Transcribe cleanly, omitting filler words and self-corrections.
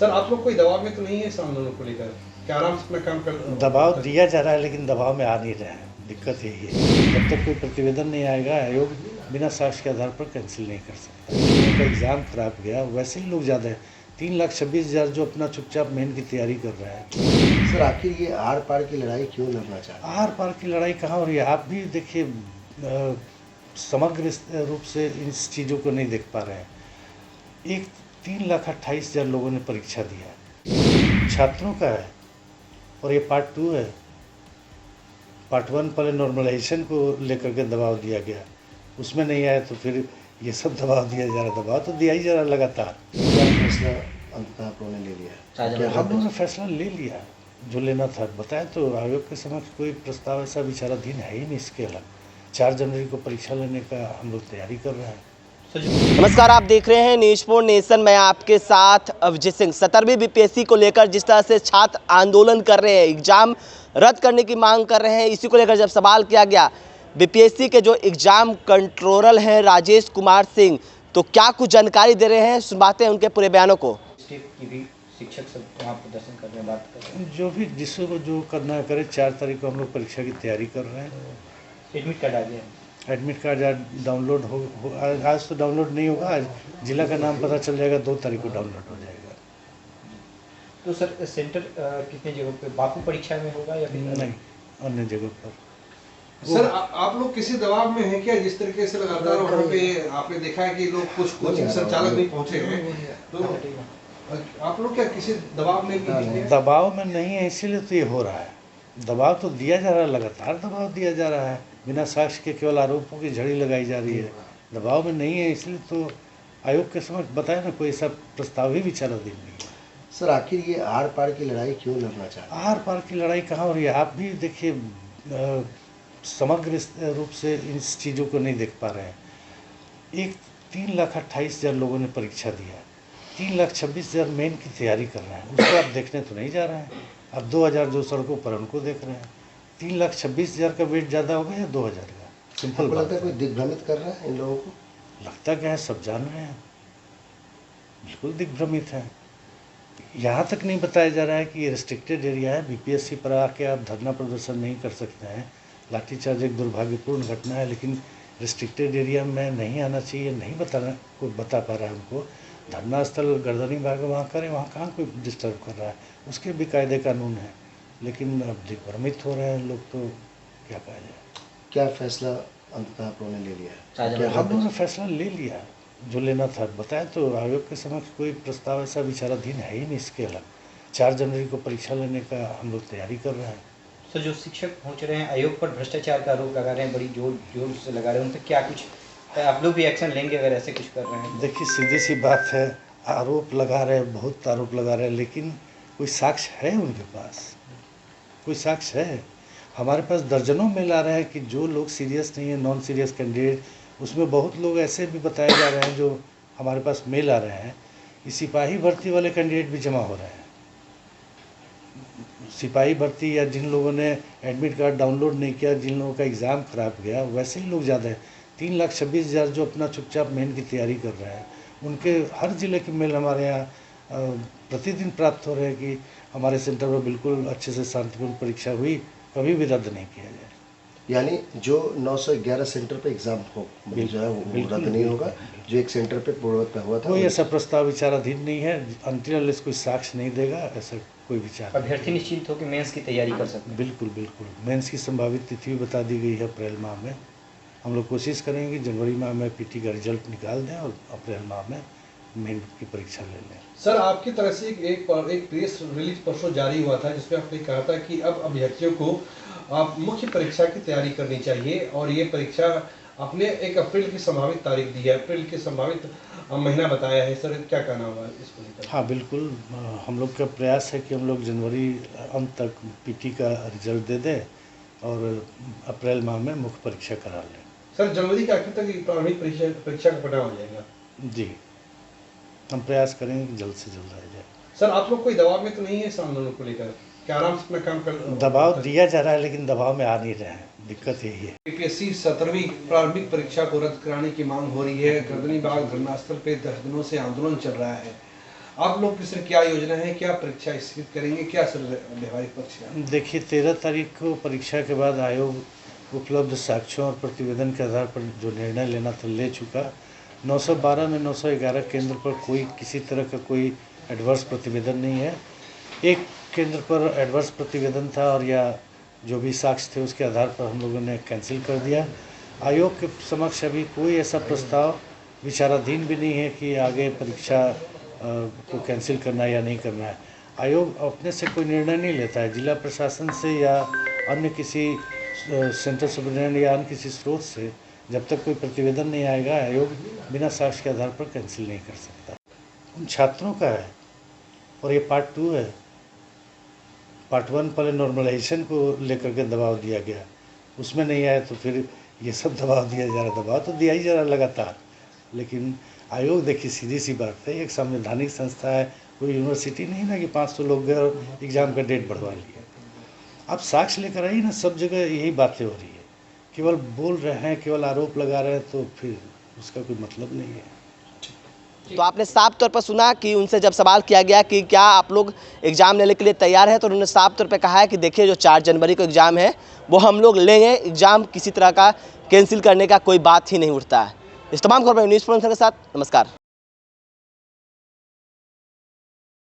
Sir आप लोग कोई दबाव में तो नहीं है इस आंदोलन को लेकर, क्या आराम से अपना काम कर? दबाव दिया जा रहा है लेकिन दबाव में आ नहीं रहे हैं। दिक्कत यही है, जब तक कोई प्रतिवेदन नहीं आएगा आयोग बिना साक्ष्य के आधार पर कैंसिल नहीं कर सकता। उनका एग्ज़ाम खराब गया, वैसे ही लोग ज़्यादा है। 3,26,000 जो अपना चुपचाप मेन की तैयारी कर रहे हैं। सर आखिर ये आर पार की लड़ाई क्यों लड़ना चाहते हैं? आर पार की लड़ाई कहाँ हो रही है? आप भी देखिए, समग्र रूप से इस चीज़ों को नहीं देख पा रहे हैं। एक 3,28,000 लोगों ने परीक्षा दिया, छात्रों का है, और ये पार्ट 2 है। पार्ट 1 पहले नॉर्मलाइजेशन को लेकर के दबाव दिया गया, उसमें नहीं आया तो फिर ये सब दबाव दिया जा रहा। दबाव तो दिया ही जा रहा लगातार। क्या फैसला अंततः आप लोगों ने ले लिया? हम लोगों ने फैसला ले लिया जो लेना था। बताया तो आयोग के समक्ष कोई प्रस्ताव ऐसा विचाराधीन है ही नहीं इसके अलग। 4 जनवरी को परीक्षा लेने का हम लोग तैयारी कर रहे हैं। नमस्कार, आप देख रहे हैं न्यूज़ फॉर नेशन। मैं आपके साथ अभिजीत सिंह। 17वीं बीपीएससी को लेकर जिस तरह से छात्र आंदोलन कर रहे हैं, एग्जाम रद्द करने की मांग कर रहे हैं, इसी को लेकर जब सवाल किया गया बीपीएससी के जो एग्जाम कंट्रोलर हैं राजेश कुमार सिंह, तो क्या कुछ जानकारी दे रहे हैं, सुनवाते हैं उनके पूरे बयानों को। की भी शिक्षक सब वहाँ प्रदर्शन कर रहे हैं, बात कर रहे हैं। जो भी जिसको जो करना है करे। 4 तारीख को हम लोग परीक्षा की तैयारी कर रहे हैं। एडमिट कार्ड आ गया है। एडमिट कार्ड आज डाउनलोड हो आज तो डाउनलोड नहीं होगा, आज जिला का नाम पता चल जाएगा, 2 तारीख को डाउनलोड हो जाएगा। तो सर सेंटर कितने जगह पे, बापू परीक्षा में होगा या फिर नहीं, अन्य जगह पर। सर आप लोग किसी दबाव में हैं क्या? जिस तरीके से लगातार वहाँ पे आपने देखा है कि लोग कुछ कोचिंग संचालक नहीं पहुँचे हैं, तो आप लोग क्या किसी दबाव में भी हैं? दबाव में नहीं है, इसीलिए तो ये हो रहा है। दबाव तो दिया जा रहा है, लगातार दबाव दिया जा रहा है। बिना साक्ष्य के केवल आरोपों की झड़ी लगाई जा रही है। दबाव में नहीं है, इसलिए तो आयोग के समक्ष बताया ना, कोई ऐसा प्रस्ताव ही विचाराधीन नहीं है। सर आखिर ये आर पार की लड़ाई क्यों लड़ना चाहते हैं? आर पार की लड़ाई कहाँ हो रही है? आप भी देखिए, समग्र रूप से इस चीज़ों को नहीं देख पा रहे हैं। एक 3,28,000 लोगों ने परीक्षा दिया, 3,26,000 मेन की तैयारी कर रहे हैं, उसको आप देखने तो नहीं जा रहे हैं। अब 2,000 जो सड़कों पर उनको देख रहे हैं। 3,26,000 का वेट ज़्यादा होगा या 2,000 का? सिंपल आपको बात लगता है कोई है। दिग्भ्रमित कर रहा है इन लोगों को? लगता क्या है, सब जान रहे हैं, बिल्कुल दिग्भ्रमित है। यहाँ तक नहीं बताया जा रहा है कि ये रिस्ट्रिक्टेड एरिया है, बीपीएससी पर आके आप धरना प्रदर्शन नहीं कर सकते हैं। लाठीचार्ज एक दुर्भाग्यपूर्ण घटना है, लेकिन रिस्ट्रिक्टेड एरिया में नहीं आना चाहिए, नहीं बताना, कोई बता पा रहा है उनको। धरना स्थल गर्दनी बाग वहाँ करें, वहाँ कहाँ कोई डिस्टर्ब कर रहा है, उसके भी कायदे कानून है। लेकिन अब दिग्भ्रमित हो रहे हैं लोग, तो क्या कहा जाए। क्या फैसला अंततः आप लोगों ने ले लिया? हम लोगों ने फैसला ले लिया जो लेना था। बताया तो आयोग के समक्ष कोई प्रस्ताव ऐसा विचाराधीन है ही नहीं इसके अलग। 4 जनवरी को परीक्षा लेने का हम लोग तैयारी कर रहे हैं। सर जो शिक्षक पहुँच रहे हैं आयोग पर भ्रष्टाचार का आरोप लगा रहे हैं, बड़ी जोर से लगा रहे हैं, उन पर क्या कुछ आप लोग भी एक्शन लेंगे अगर ऐसे कुछ कर रहे हैं? देखिए, सीधी सी बात है, आरोप लगा रहे हैं, बहुत आरोप लगा रहे हैं, लेकिन कोई साक्ष्य है उनके पास? कोई साक्ष्य है? हमारे पास दर्जनों मेल आ रहे हैं कि जो लोग सीरियस नहीं है, नॉन सीरियस कैंडिडेट, उसमें बहुत लोग ऐसे भी बताए जा रहे हैं जो हमारे पास मेल आ रहे हैं कि सिपाही भर्ती वाले कैंडिडेट भी जमा हो रहे हैं। सिपाही भर्ती या जिन लोगों ने एडमिट कार्ड डाउनलोड नहीं किया, जिन लोगों का एग्ज़ाम खराब गया, वैसे ही लोग ज़्यादा है। 3,26,000 जो अपना चुपचाप मेन की तैयारी कर रहे हैं, उनके हर ज़िले के मेल हमारे यहाँ प्रतिदिन प्राप्त हो रहे हैं कि हमारे सेंटर पर बिल्कुल अच्छे से शांतिपूर्ण परीक्षा हुई, कभी भी रद्द नहीं किया जाए। यानी जो 911 सेंटर पे एग्जाम हो जो है वो रद्द नहीं होगा, जो एक सेंटर पे पूर्ववत पे हुआ था कोई ऐसा प्रस्ताव विचाराधीन नहीं है। अंतिम कोई साक्ष्य नहीं देगा, ऐसा कोई विचार। अभ्यर्थी निश्चिंत हो कि मेंस की तैयारी कर सकते हैं? बिल्कुल बिल्कुल। मेंस की संभावित तिथि भी बता दी गई है अप्रैल माह में। हम लोग कोशिश करेंगे कि जनवरी माह में पीटी का रिजल्ट निकाल दें और अप्रैल माह में मेन की परीक्षा ले लें। सर आपकी तरफ से एक प्रेस रिलीज परसों जारी हुआ था, जिसमें आपने कहा था कि अब अभ्यर्थियों को आप मुख्य परीक्षा की तैयारी करनी चाहिए, और ये परीक्षा आपने 1 अप्रैल की संभावित तारीख दी है, अप्रैल की संभावित महीना बताया है। सर क्या कहना होगा इसको लेकर? हाँ बिल्कुल, हम लोग का प्रयास है कि हम लोग जनवरी अंत तक पीटी का रिजल्ट दे दें और अप्रैल माह में मुख्य परीक्षा करा लें। सर जनवरी के आखिर तक प्रारंभिक परीक्षा का परिणाम हो जाएगा? जी, हम प्रयास करेंगे कि जल्द से जल्द आ जाए। सर आप लोग कोई दबाव में तो नहीं है इस आंदोलन को लेकर, क्या आराम से अपना काम कर? दबाव दिया जा रहा है लेकिन दबाव में आ नहीं रहे हैं, दिक्कत यही है। बीपीएससी 17वीं प्रारंभिक परीक्षा को रद्द कराने की मांग हो रही है। गर्दनी बाग धरना स्थल पे 10 दिनों से आंदोलन चल रहा है। आप लोग की सर क्या योजना है, क्या परीक्षा स्थगित करेंगे, क्या सर व्यवहारिक परीक्षा? देखिए 13 तारीख को परीक्षा के बाद आयोग उपलब्ध साक्ष्यों और प्रतिवेदन के आधार पर जो निर्णय लेना था ले चुका। 912 में 911 केंद्र पर कोई किसी तरह का कोई एडवर्स प्रतिवेदन नहीं है। एक केंद्र पर एडवर्स प्रतिवेदन था और या जो भी साक्ष्य थे उसके आधार पर हम लोगों ने कैंसिल कर दिया। आयोग के समक्ष अभी कोई ऐसा प्रस्ताव विचाराधीन भी नहीं है कि आगे परीक्षा को कैंसिल करना है या नहीं करना है। आयोग अपने से कोई निर्णय नहीं लेता है, जिला प्रशासन से या अन्य किसी सेंट्रल सुपरिटेंडेंट या अन्य किसी स्रोत से जब तक कोई प्रतिवेदन नहीं आएगा आयोग बिना साक्ष्य के आधार पर कैंसिल नहीं कर सकता। उन छात्रों का है और ये पार्ट 2 है। पार्ट 1 पहले नॉर्मलाइजेशन को लेकर के दबाव दिया गया, उसमें नहीं आया तो फिर ये सब दबाव दिया जा रहा। दबाव तो दिया ही जा रहा लगातार, लेकिन आयोग देखिए सीधी सी बात है, एक संवैधानिक संस्था है, कोई यूनिवर्सिटी नहीं ना कि 500 लोग गए और एग्ज़ाम का डेट बढ़वा लिया। आप साक्ष्य लेकर आइए ना, सब जगह यही बातें हो रही है, केवल बोल रहे हैं, केवल आरोप लगा रहे हैं, तो फिर उसका कोई मतलब नहीं है। तो आपने साफ तौर पर सुना कि उनसे जब सवाल किया गया कि क्या आप लोग एग्ज़ाम लेने के लिए तैयार हैं, तो उन्होंने साफ तौर पे कहा है कि देखिए जो 4 जनवरी को एग्ज़ाम है वो हम लोग लेंगे, एग्ज़ाम किसी तरह का कैंसिल करने का कोई बात ही नहीं उठता है। इस तमाम खबर में न्यूज़ के साथ नमस्कार।